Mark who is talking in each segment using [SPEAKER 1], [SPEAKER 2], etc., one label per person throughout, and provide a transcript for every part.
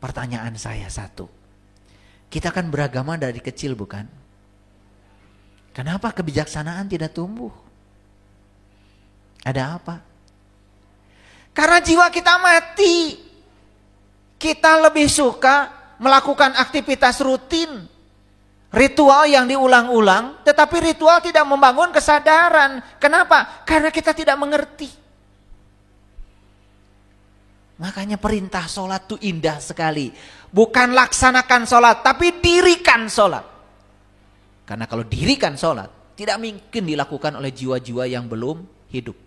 [SPEAKER 1] Pertanyaan saya satu. Kita kan beragama dari kecil bukan? Kenapa kebijaksanaan tidak tumbuh? Ada apa? Karena jiwa kita mati. Kita lebih suka melakukan aktivitas rutin. Ritual yang diulang-ulang, tetapi ritual tidak membangun kesadaran. Kenapa? Karena kita tidak mengerti. Makanya perintah sholat itu indah sekali. Bukan laksanakan sholat, tapi dirikan sholat. Karena kalau dirikan sholat, tidak mungkin dilakukan oleh jiwa-jiwa yang belum hidup.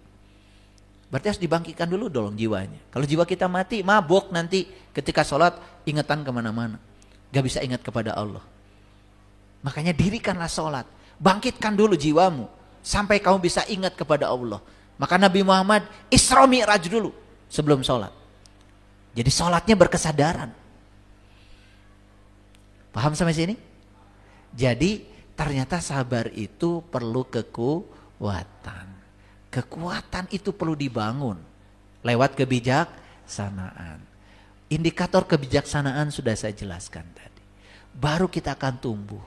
[SPEAKER 1] Berarti harus dibangkitkan dulu dong jiwanya. Kalau jiwa kita mati, mabuk nanti ketika sholat, ingatan kemana-mana. Gak bisa ingat kepada Allah. Makanya dirikanlah sholat. Bangkitkan dulu jiwamu. Sampai kamu bisa ingat kepada Allah. Maka Nabi Muhammad Isra Mi'raj dulu sebelum sholat. Jadi sholatnya berkesadaran. Paham sampai sini? Jadi ternyata sabar itu perlu kekuatan. Kekuatan itu perlu dibangun lewat kebijaksanaan. Indikator kebijaksanaan sudah saya jelaskan tadi. Baru kita akan tumbuh.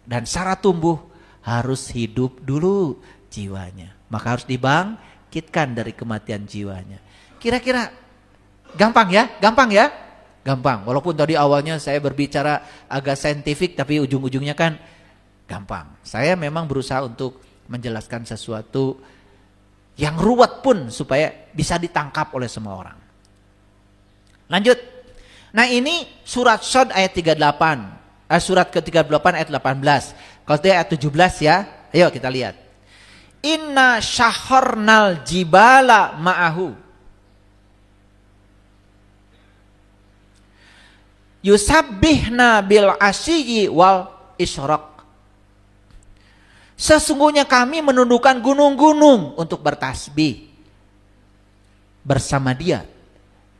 [SPEAKER 1] Dan syarat tumbuh harus hidup dulu jiwanya. Maka harus dibangkitkan dari kematian jiwanya. Kira-kira gampang ya? Gampang ya? Gampang. Walaupun tadi awalnya saya berbicara agak saintifik, tapi ujung-ujungnya kan gampang. Saya memang berusaha untuk menjelaskan sesuatu yang ruwet pun supaya bisa ditangkap oleh semua orang. Lanjut. Nah ini surat Shad ayat 38. Surat ke-38 ayat 18. Kalau itu ayat 17 ya. Ayo kita lihat. Inna syahornal jibala ma'ahu. Yusabbihna bil asyiyi wal isyraq. Sesungguhnya kami menundukkan gunung-gunung untuk bertasbih bersama dia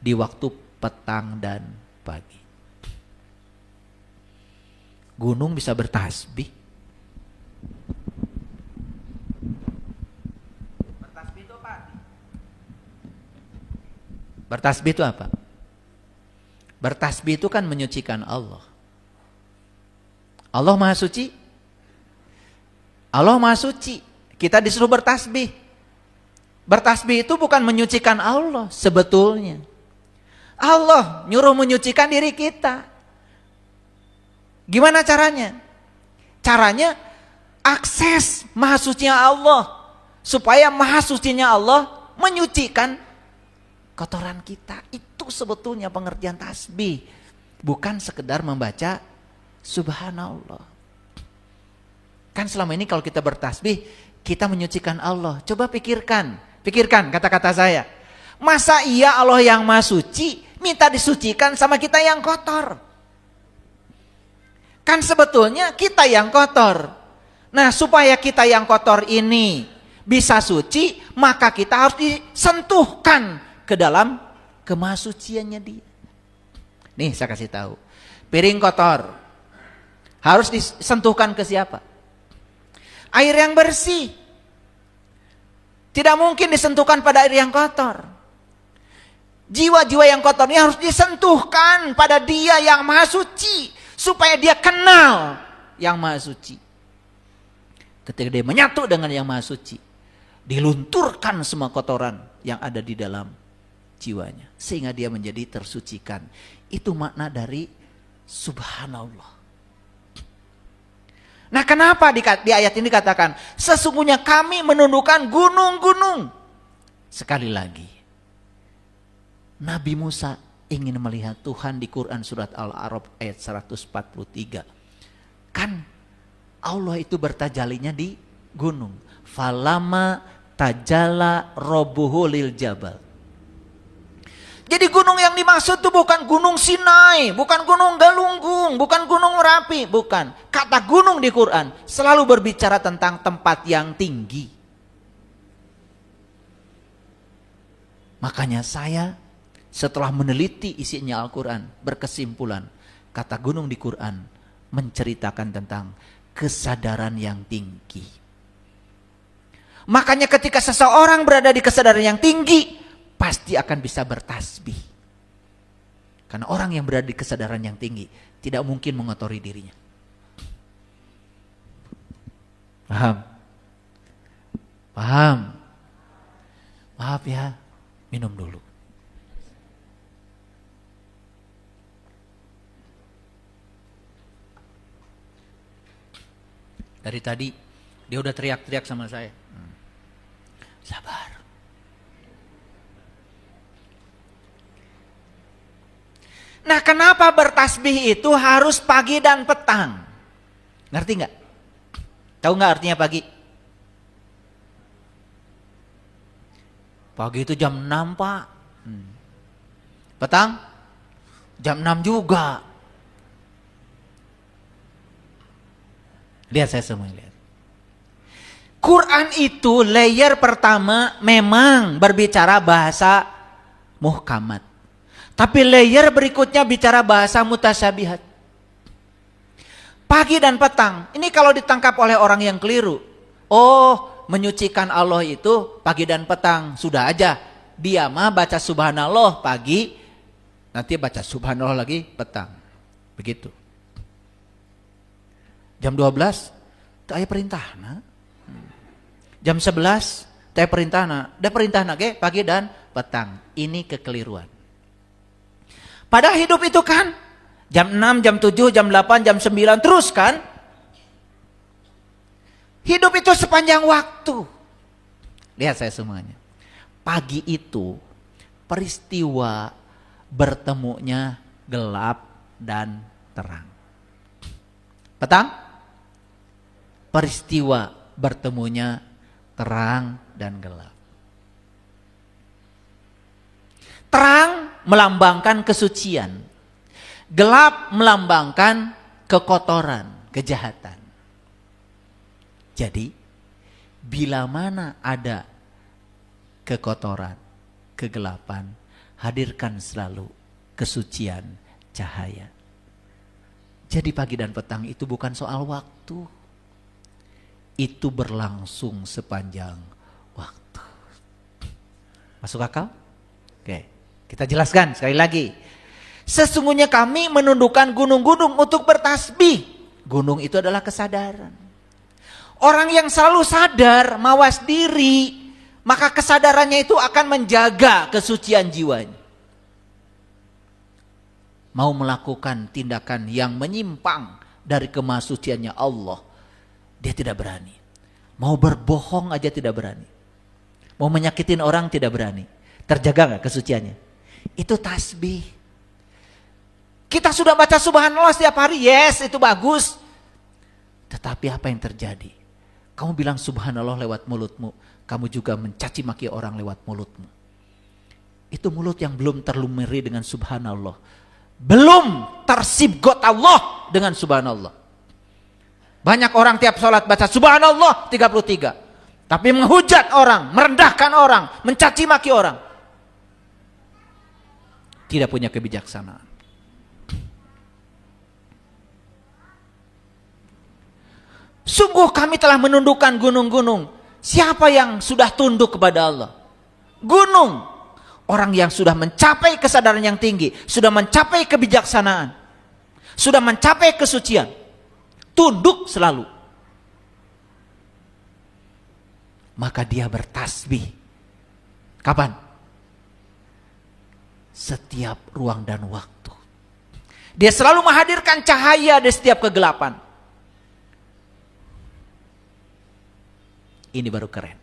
[SPEAKER 1] di waktu petang dan pagi. Gunung bisa bertasbih. Bertasbih itu apa? Bertasbih itu apa? Bertasbih itu kan menyucikan Allah. Allah Maha Suci. Allah Maha Suci. Kita disuruh bertasbih. Bertasbih itu bukan menyucikan Allah sebetulnya. Allah nyuruh menyucikan diri kita. Gimana caranya? Caranya akses Maha Sucinya Allah. Supaya Maha Sucinya Allah menyucikan kotoran kita. Itu sebetulnya pengertian tasbih. Bukan sekedar membaca subhanallah. Kan selama ini kalau kita bertasbih, kita menyucikan Allah. Coba pikirkan kata-kata saya. Masa iya Allah yang Maha Suci minta disucikan sama kita yang kotor? Kan sebetulnya kita yang kotor. Nah supaya kita yang kotor ini bisa suci, maka kita harus disentuhkan ke dalam kemahasuciannya dia. Nih saya kasih tahu. Piring kotor harus disentuhkan ke siapa? Air yang bersih. Tidak mungkin disentuhkan pada air yang kotor. Jiwa-jiwa yang kotor ini harus disentuhkan pada dia yang Maha Suci. Supaya dia kenal yang Maha Suci. Ketika dia menyatu dengan yang Maha Suci, dilunturkan semua kotoran yang ada di dalam jiwanya. Sehingga dia menjadi tersucikan. Itu makna dari subhanallah. Nah kenapa di ayat ini dikatakan sesungguhnya kami menundukkan gunung-gunung. Sekali lagi Nabi Musa ingin melihat Tuhan di Quran surat Al-A'raf ayat 143. Kan Allah itu bertajalinya di gunung. Falama tajala robuhu lil jabal. Jadi gunung yang dimaksud itu bukan gunung Sinai, bukan gunung Galunggung, bukan gunung Merapi, bukan. Kata gunung di Quran selalu berbicara tentang tempat yang tinggi. Makanya saya setelah meneliti isinya Al-Quran berkesimpulan kata gunung di Quran menceritakan tentang kesadaran yang tinggi. Makanya ketika seseorang berada di kesadaran yang tinggi, pasti akan bisa bertasbih. Karena orang yang berada di kesadaran yang tinggi tidak mungkin mengotori dirinya. Paham? Paham? Maaf ya, minum dulu. Dari tadi dia udah teriak-teriak sama saya. Sabar. Nah, kenapa bertasbih itu harus pagi dan petang? Ngerti nggak? Tahu nggak artinya pagi? Pagi itu jam 6, Pak. Petang? Jam 6 juga. Lihat saya semua lihat. Quran itu layer pertama memang berbicara bahasa muhkamat. Tapi layer berikutnya bicara bahasa mutasyabihat. Pagi dan petang. Ini kalau ditangkap oleh orang yang keliru. Oh, menyucikan Allah itu pagi dan petang. Sudah aja. Dia mah baca subhanallah pagi. Nanti baca subhanallah lagi petang. Begitu. Jam 12, tak ada perintah. Jam 11, tak ada perintah. Ada perintah ke pagi dan petang. Ini kekeliruan. Padahal hidup itu kan jam 6, jam 7, jam 8, jam 9 terus kan. Hidup itu sepanjang waktu. Lihat saya semuanya. Pagi itu peristiwa bertemunya gelap dan terang. Petang? Peristiwa bertemunya terang dan gelap. Terang melambangkan kesucian. Gelap melambangkan kekotoran, kejahatan. Jadi, bila mana ada kekotoran, kegelapan, hadirkan selalu kesucian, cahaya. Jadi pagi dan petang itu bukan soal waktu. Itu berlangsung sepanjang waktu. Masuk akal? Oke, kita jelaskan sekali lagi. Sesungguhnya kami menundukkan gunung-gunung untuk bertasbih. Gunung itu adalah kesadaran. Orang yang selalu sadar, mawas diri, maka kesadarannya itu akan menjaga kesucian jiwanya. Mau melakukan tindakan yang menyimpang dari kemahasuciannya Allah, dia tidak berani. Mau berbohong aja tidak berani. Mau menyakitin orang tidak berani. Terjaga gak kesuciannya? Itu tasbih. Kita sudah baca subhanallah setiap hari, yes itu bagus. Tetapi apa yang terjadi? Kamu bilang subhanallah lewat mulutmu, kamu juga mencaci maki orang lewat mulutmu. Itu mulut yang belum terlumuri dengan subhanallah. Belum tersibgot Allah dengan subhanallah. Banyak orang tiap sholat baca subhanallah 33. Tapi menghujat orang, merendahkan orang, mencaci maki orang. Tidak punya kebijaksanaan. Sungguh kami telah menundukkan gunung-gunung. Siapa yang sudah tunduk kepada Allah? Gunung. Orang yang sudah mencapai kesadaran yang tinggi. Sudah mencapai kebijaksanaan. Sudah mencapai kesucian. Tunduk selalu. Maka dia bertasbih. Kapan? Setiap ruang dan waktu. Dia selalu menghadirkan cahaya di setiap kegelapan. Ini baru keren.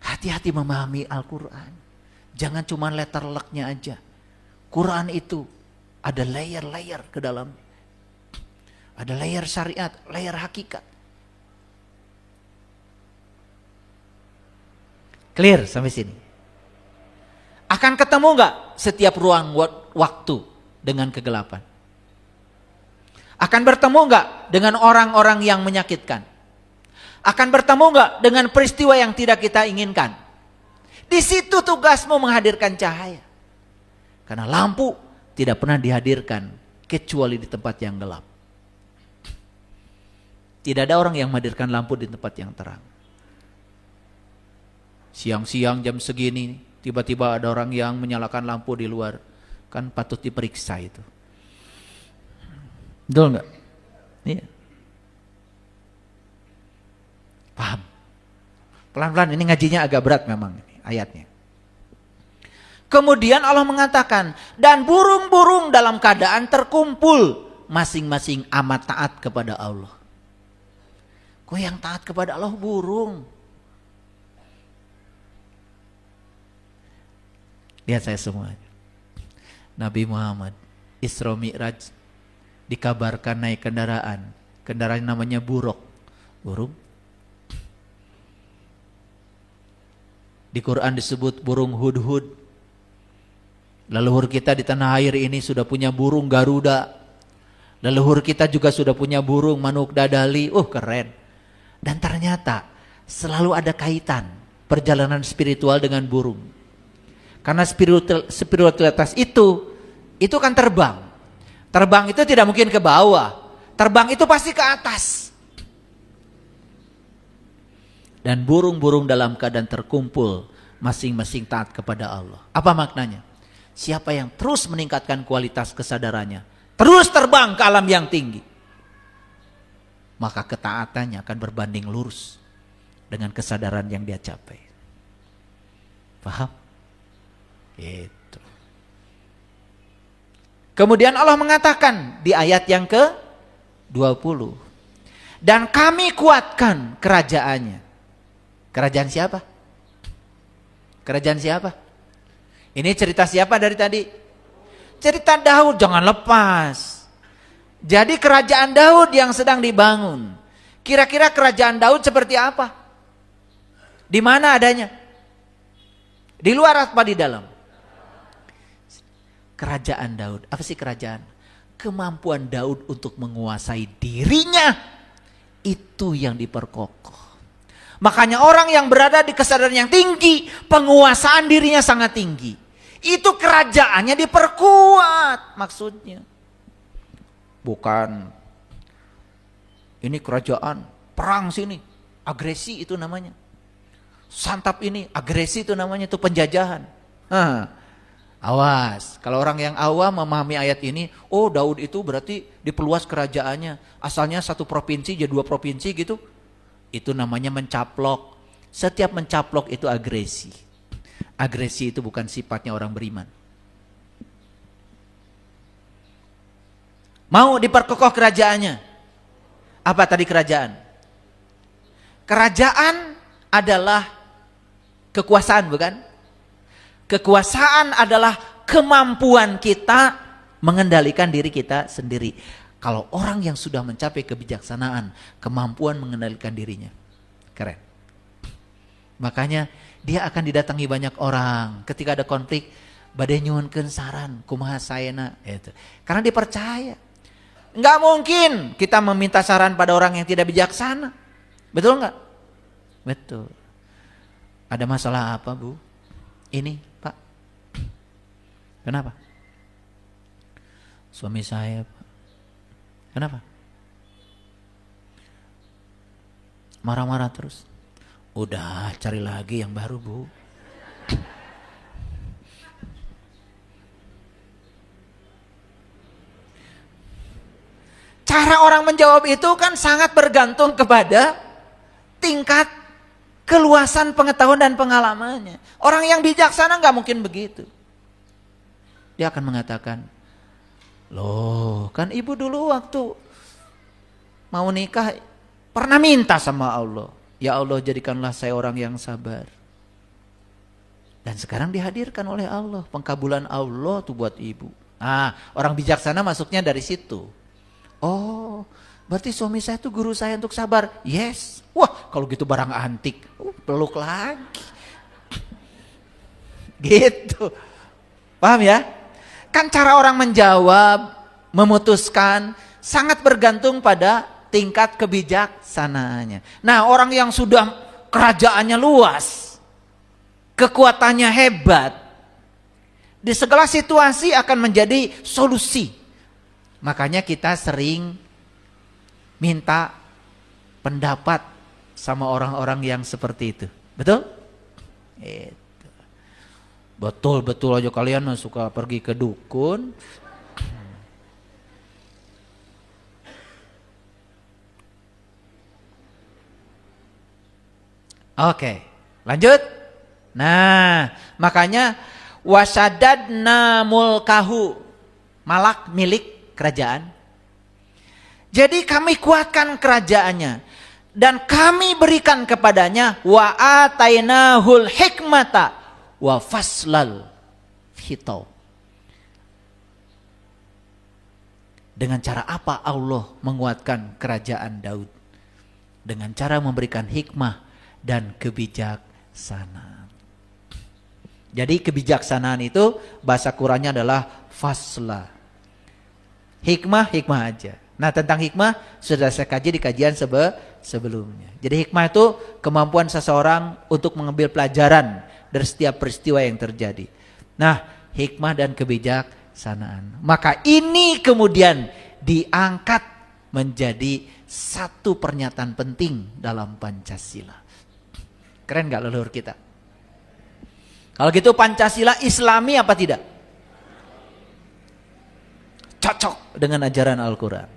[SPEAKER 1] Hati-hati memahami Al-Quran. Jangan cuma letter luck-nya aja. Quran itu ada layer-layer ke dalam. Ada layer syariat, layer hakikat. Clear sampai sini? Akan ketemu gak setiap ruang waktu dengan kegelapan? Akan bertemu gak dengan orang-orang yang menyakitkan? Akan bertemu gak dengan peristiwa yang tidak kita inginkan? Di situ tugasmu menghadirkan cahaya. Karena lampu tidak pernah dihadirkan kecuali di tempat yang gelap. Tidak ada orang yang menghadirkan lampu di tempat yang terang. Siang-siang jam segini tiba-tiba ada orang yang menyalakan lampu di luar. kan patut diperiksa itu. Betul nggak? Iya. Paham? Pelan-pelan, ini ngajinya agak berat memang ini ayatnya. Kemudian Allah mengatakan, dan burung-burung dalam keadaan terkumpul, masing-masing amat taat kepada Allah. Kok yang taat kepada Allah burung? Lihat saya semuanya. Nabi Muhammad Isra Mi'raj dikabarkan naik kendaraan. Kendaraan namanya buruk. Burung. Di Quran disebut burung hudhud. Leluhur kita di tanah air ini sudah punya burung Garuda. Leluhur kita juga sudah punya burung manuk dadali. Keren. Dan ternyata selalu ada kaitan perjalanan spiritual dengan burung. Karena spiritualitas itu kan terbang. Terbang itu tidak mungkin ke bawah. Terbang itu pasti ke atas. Dan burung-burung dalam keadaan terkumpul, masing-masing taat kepada Allah. Apa maknanya? Siapa yang terus meningkatkan kualitas kesadarannya, terus terbang ke alam yang tinggi, maka ketaatannya akan berbanding lurus dengan kesadaran yang dia capai. Paham? Itu. Kemudian Allah mengatakan di ayat yang ke-20, dan kami kuatkan kerajaannya. Kerajaan siapa? Kerajaan siapa? Ini cerita siapa dari tadi? Cerita Daud, jangan lepas. Jadi kerajaan Daud yang sedang dibangun. Kira-kira kerajaan Daud seperti apa? Di mana adanya? Di luar apa di dalam? Kerajaan Daud. Apa sih kerajaan? Kemampuan Daud untuk menguasai dirinya, itu yang diperkokoh. Makanya orang yang berada di kesadaran yang tinggi, penguasaan dirinya sangat tinggi. Itu kerajaannya diperkuat maksudnya. Bukan ini kerajaan perang sini, agresi itu namanya. Santap ini, agresi itu namanya, itu penjajahan. Awas, kalau orang yang awam memahami ayat ini, oh Daud itu berarti diperluas kerajaannya. Asalnya satu provinsi jadi 2 provinsi gitu. Itu namanya mencaplok. Setiap mencaplok itu agresi. Agresi itu bukan sifatnya orang beriman. Mau diperkokoh kerajaannya. Apa tadi kerajaan? Kerajaan adalah kekuasaan, bukan? Kekuasaan adalah kemampuan kita mengendalikan diri kita sendiri. Kalau orang yang sudah mencapai kebijaksanaan, kemampuan mengendalikan dirinya, keren. Makanya dia akan didatangi banyak orang. Ketika ada konflik, badai nyuhunkeun saran, kumaha saena, itu. Karena dia percaya. Enggak mungkin kita meminta saran pada orang yang tidak bijaksana. Betul enggak? Betul. Ada masalah apa, Bu? Ini, Pak. Kenapa? Suami saya, Pak. Kenapa? Marah-marah terus. Udah, cari lagi yang baru, Bu. Cara orang menjawab itu kan sangat bergantung kepada tingkat keluasan pengetahuan dan pengalamannya. Orang yang bijaksana nggak mungkin begitu. Dia akan mengatakan, loh kan ibu dulu waktu mau nikah pernah minta sama Allah, ya Allah jadikanlah saya orang yang sabar. Dan sekarang dihadirkan oleh Allah, pengkabulan Allah tuh buat ibu. Orang bijaksana masuknya dari situ. Oh, berarti suami saya tuh guru saya untuk sabar. Yes. Wah, kalau gitu barang antik. Peluk lagi. Gitu. Paham ya? Kan cara orang menjawab, memutuskan sangat bergantung pada tingkat kebijaksanaannya. Nah, orang yang sudah kerajaannya luas, kekuatannya hebat, di segala situasi akan menjadi solusi. Makanya kita sering minta pendapat sama orang-orang yang seperti itu. Betul? Itu. Betul-betul aja kalian suka pergi ke dukun. Oke, lanjut. Nah, makanya wasadadna mulkahu, malak milik kerajaan. Jadi kami kuatkan kerajaannya dan kami berikan kepadanya wa atainahul hikmata wa faslal hitau. Dengan cara apa Allah menguatkan kerajaan Daud? Dengan cara memberikan hikmah dan kebijaksanaan. Jadi kebijaksanaan itu bahasa Qurannya adalah fasla. Hikmah aja. Nah, tentang hikmah sudah saya kaji di kajian sebelumnya. Jadi hikmah itu kemampuan seseorang untuk mengambil pelajaran dari setiap peristiwa yang terjadi. Nah, hikmah dan kebijaksanaan. Maka ini kemudian diangkat menjadi satu pernyataan penting dalam Pancasila. Keren gak leluhur kita? Kalau gitu Pancasila Islami apa tidak? Cocok dengan ajaran Al-Quran.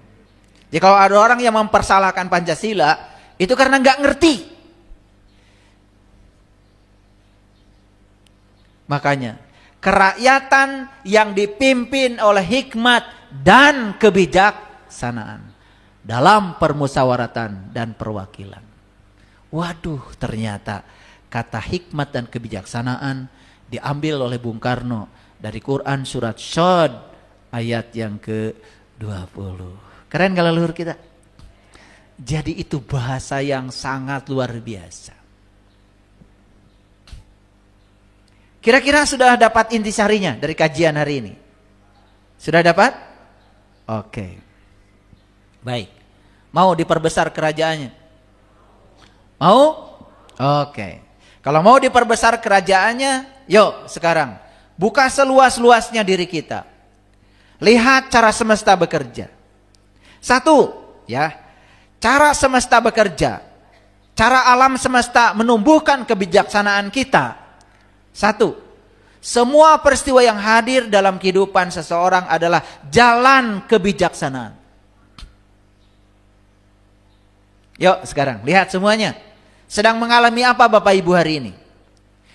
[SPEAKER 1] Jadi kalau ada orang yang mempersalahkan Pancasila, itu karena gak ngerti. Makanya, kerakyatan yang dipimpin oleh hikmat dan kebijaksanaan dalam permusyawaratan dan perwakilan. Waduh, ternyata kata hikmat dan kebijaksanaan diambil oleh Bung Karno dari Quran surat Syad ayat yang ke-20. Keren gak leluhur kita? Jadi itu bahasa yang sangat luar biasa. Kira-kira sudah dapat intisarinya dari kajian hari ini? Sudah dapat? Oke. Baik. Mau diperbesar kerajaannya? Mau? Oke. Kalau mau diperbesar kerajaannya, yuk sekarang buka seluas-luasnya diri kita. Lihat cara semesta bekerja. Satu, ya. Cara semesta bekerja. Cara alam semesta menumbuhkan kebijaksanaan kita. Satu, semua peristiwa yang hadir dalam kehidupan seseorang adalah jalan kebijaksanaan. Yuk sekarang lihat semuanya. Sedang mengalami apa Bapak Ibu hari ini?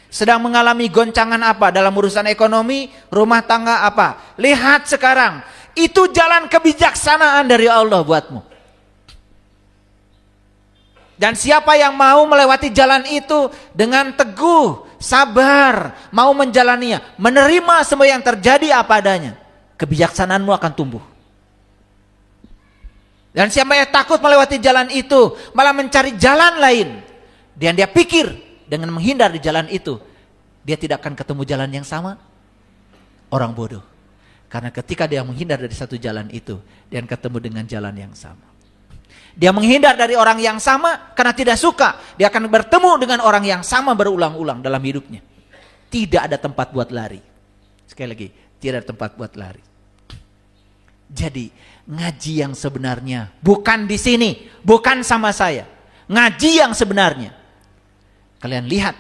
[SPEAKER 1] Sedang mengalami goncangan apa dalam urusan ekonomi, rumah tangga apa? Lihat sekarang, itu jalan kebijaksanaan dari Allah buatmu. Dan siapa yang mau melewati jalan itu dengan teguh, sabar, mau menjalaninya, menerima semua yang terjadi apa adanya, kebijaksanaanmu akan tumbuh. Dan siapa yang takut melewati jalan itu, malah mencari jalan lain, dan dia pikir dengan menghindar di jalan itu, dia tidak akan ketemu jalan yang sama. Orang bodoh. Karena ketika dia menghindar dari satu jalan itu, dia akan ketemu dengan jalan yang sama. Dia menghindar dari orang yang sama karena tidak suka, dia akan bertemu dengan orang yang sama berulang-ulang dalam hidupnya. Tidak ada tempat buat lari. Sekali lagi, tidak ada tempat buat lari. Jadi ngaji yang sebenarnya bukan di sini, bukan sama saya. Ngaji yang sebenarnya. Kalian lihat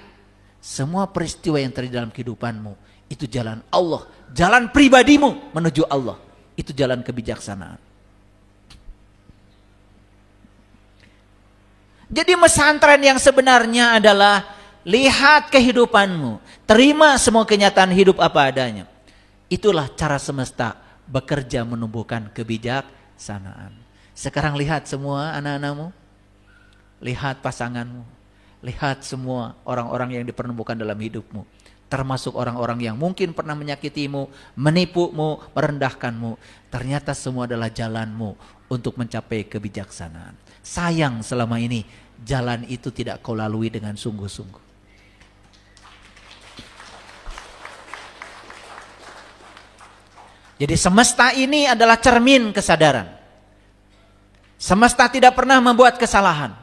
[SPEAKER 1] semua peristiwa yang terjadi dalam kehidupanmu itu jalan Allah, jalan pribadimu menuju Allah. Itu jalan kebijaksanaan. Jadi pesantren yang sebenarnya adalah lihat kehidupanmu, terima semua kenyataan hidup apa adanya. Itulah cara semesta bekerja menumbuhkan kebijaksanaan. Sekarang lihat semua anak-anakmu, lihat pasanganmu, lihat semua orang-orang yang dipertemukan dalam hidupmu, termasuk orang-orang yang mungkin pernah menyakitimu, menipumu, merendahkanmu. Ternyata semua adalah jalanmu untuk mencapai kebijaksanaan. Sayang selama ini jalan itu tidak kau lalui dengan sungguh-sungguh. Jadi semesta ini adalah cermin kesadaran. Semesta tidak pernah membuat kesalahan.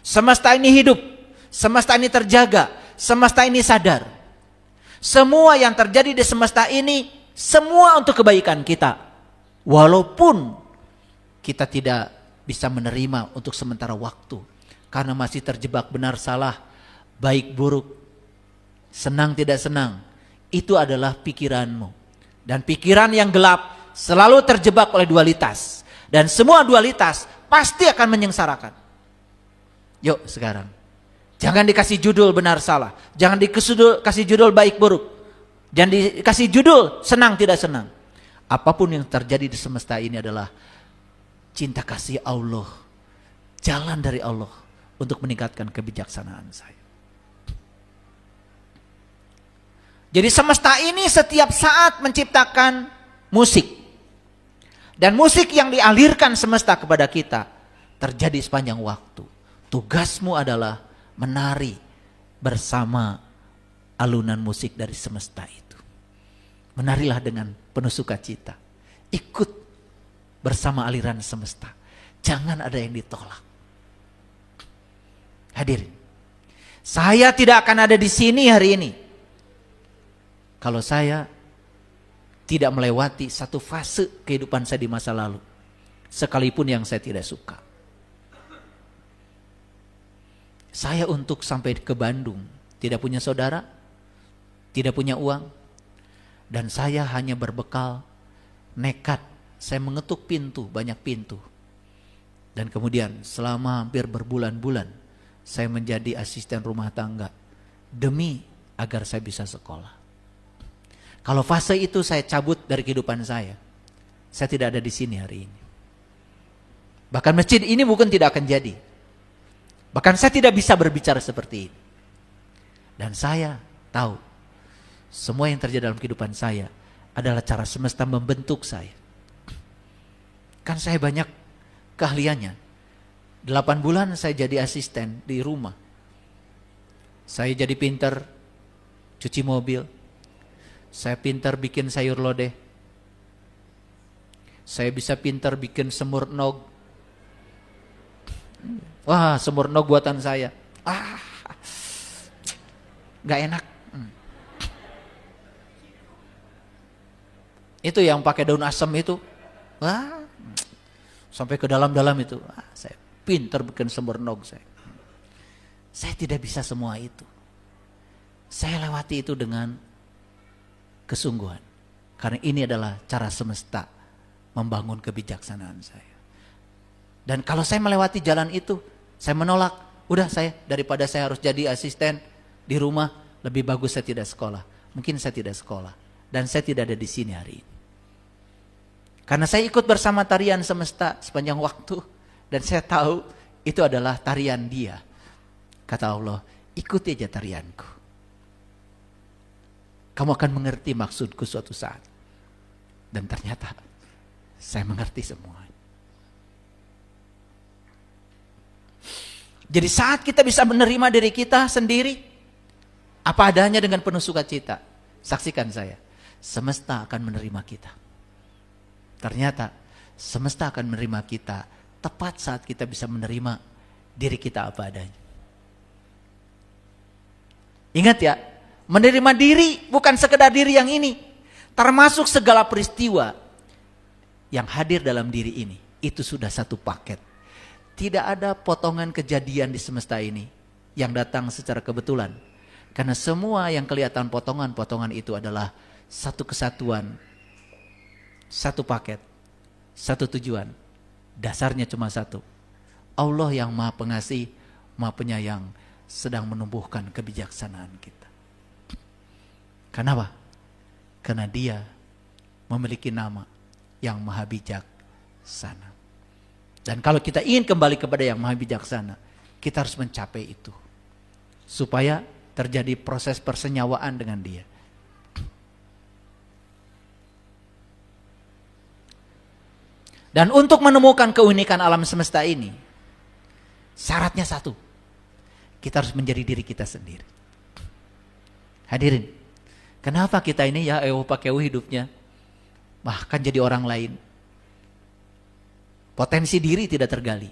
[SPEAKER 1] Semesta ini hidup, semesta ini terjaga, semesta ini sadar. Semua yang terjadi di semesta ini, semua untuk kebaikan kita. Walaupun kita tidak bisa menerima untuk sementara waktu. Karena masih terjebak benar salah, baik buruk, senang tidak senang. itu adalah pikiranmu. Dan pikiran yang gelap selalu terjebak oleh dualitas. Dan semua dualitas pasti akan menyengsarakan. Yuk sekarang, jangan dikasih judul benar salah. Jangan dikasih judul baik buruk. Jangan dikasih judul senang tidak senang. Apapun yang terjadi di semesta ini adalah cinta kasih Allah. Jalan dari Allah untuk meningkatkan kebijaksanaan saya. Jadi semesta ini setiap saat menciptakan musik. Dan musik yang dialirkan semesta kepada kita terjadi sepanjang waktu. Tugasmu adalah menari bersama alunan musik dari semesta itu. Menarilah dengan penuh sukacita. Ikut bersama aliran semesta. Jangan ada yang ditolak. Hadirin, saya tidak akan ada di sini hari ini kalau saya tidak melewati satu fase kehidupan saya di masa lalu, sekalipun yang saya tidak suka. Saya untuk sampai ke Bandung tidak punya saudara, tidak punya uang, dan saya hanya berbekal nekat. Saya mengetuk pintu, banyak pintu. Dan kemudian selama hampir berbulan-bulan saya menjadi asisten rumah tangga demi agar saya bisa sekolah. Kalau fase itu saya cabut dari kehidupan saya tidak ada di sini hari ini. Bahkan masjid ini mungkin tidak akan jadi. Bahkan saya tidak bisa berbicara seperti ini. Dan saya tahu semua yang terjadi dalam kehidupan saya adalah cara semesta membentuk saya. Kan saya banyak keahliannya. 8 bulan saya jadi asisten di rumah. Saya jadi pintar cuci mobil. Saya pintar bikin sayur lodeh. Saya bisa pintar bikin semur nog. Wah, semur nog buatan saya. Gak enak. Itu yang pakai daun asam itu. Wah, sampai ke dalam-dalam itu. Saya pintar bikin semur nog saya. Saya tidak bisa semua itu. Saya lewati itu dengan kesungguhan. Karena ini adalah cara semesta membangun kebijaksanaan saya. Dan kalau saya melewati jalan itu, saya menolak. Udah saya, daripada saya harus jadi asisten di rumah, lebih bagus saya tidak sekolah. Mungkin saya tidak sekolah. Dan saya tidak ada di sini hari ini. Karena saya ikut bersama tarian semesta sepanjang waktu. Dan saya tahu itu adalah tarian dia. Kata Allah, ikuti aja tarianku. Kamu akan mengerti maksudku suatu saat. Dan ternyata saya mengerti semua. Jadi saat kita bisa menerima diri kita sendiri, apa adanya dengan penuh sukacita, saksikan saya, semesta akan menerima kita. Ternyata semesta akan menerima kita tepat saat kita bisa menerima diri kita apa adanya. Ingat ya, menerima diri bukan sekedar diri yang ini, termasuk segala peristiwa yang hadir dalam diri ini. Itu sudah satu paket. Tidak ada potongan kejadian di semesta ini yang datang secara kebetulan. Karena semua yang kelihatan potongan-potongan itu adalah satu kesatuan, satu paket, satu tujuan. Dasarnya cuma satu. Allah yang Maha Pengasih, Maha Penyayang sedang menumbuhkan kebijaksanaan kita. Kenapa? Karena dia memiliki nama yang maha bijaksana. Dan kalau kita ingin kembali kepada yang maha bijaksana, kita harus mencapai itu. Supaya terjadi proses persenyawaan dengan dia. Dan untuk menemukan keunikan alam semesta ini, syaratnya satu. Kita harus menjadi diri kita sendiri. Hadirin, kenapa kita ini ya pakai hidupnya bahkan jadi orang lain? Potensi diri tidak tergali.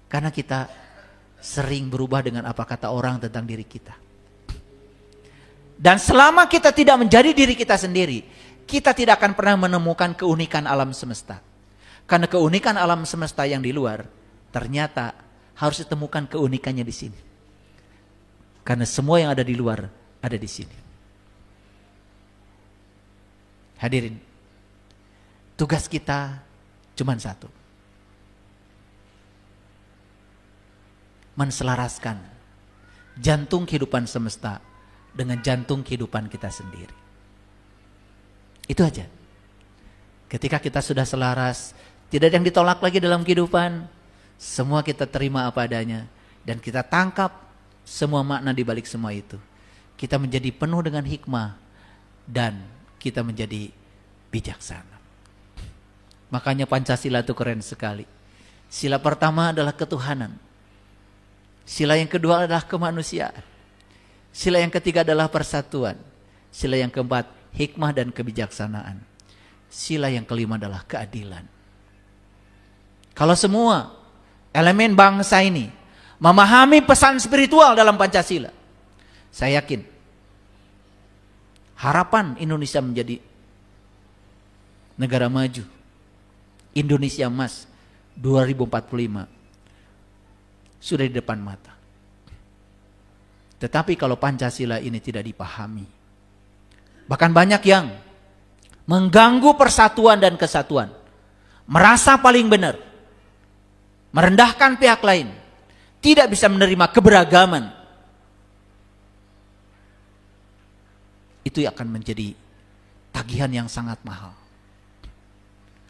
[SPEAKER 1] Karena kita sering berubah dengan apa kata orang tentang diri kita. Dan selama kita tidak menjadi diri kita sendiri, kita tidak akan pernah menemukan keunikan alam semesta. Karena keunikan alam semesta yang di luar ternyata harus ditemukan keunikannya di sini. Karena semua yang ada di luar ada di sini. Hadirin, tugas kita cuma satu. Menselaraskan jantung kehidupan semesta dengan jantung kehidupan kita sendiri. Itu aja. Ketika kita sudah selaras, tidak ada yang ditolak lagi dalam kehidupan. Semua kita terima apa adanya. Dan kita tangkap semua makna di balik semua itu. Kita menjadi penuh dengan hikmah. Dan kita menjadi bijaksana. Makanya Pancasila itu keren sekali. Sila pertama adalah ketuhanan. Sila yang kedua adalah kemanusiaan. Sila yang ketiga adalah persatuan. Sila yang keempat, hikmah dan kebijaksanaan. Sila yang kelima adalah keadilan. Kalau semua elemen bangsa ini memahami pesan spiritual dalam Pancasila, saya yakin harapan Indonesia menjadi negara maju, Indonesia Emas 2045 sudah di depan mata. Tetapi kalau Pancasila ini tidak dipahami, bahkan banyak yang mengganggu persatuan dan kesatuan, merasa paling benar, merendahkan pihak lain, tidak bisa menerima keberagaman, itu akan menjadi tagihan yang sangat mahal.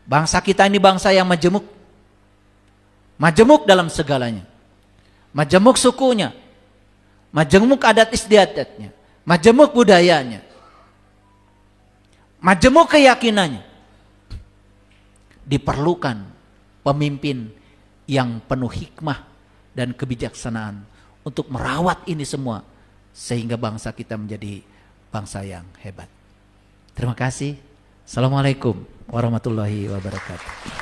[SPEAKER 1] Bangsa kita ini bangsa yang majemuk, majemuk dalam segalanya. Majemuk sukunya, majemuk adat istiadatnya, majemuk budayanya, majemuk keyakinannya. Diperlukan pemimpin yang penuh hikmah dan kebijaksanaan untuk merawat ini semua sehingga bangsa kita menjadi bangsa yang hebat. Terima kasih. Assalamualaikum warahmatullahi wabarakatuh.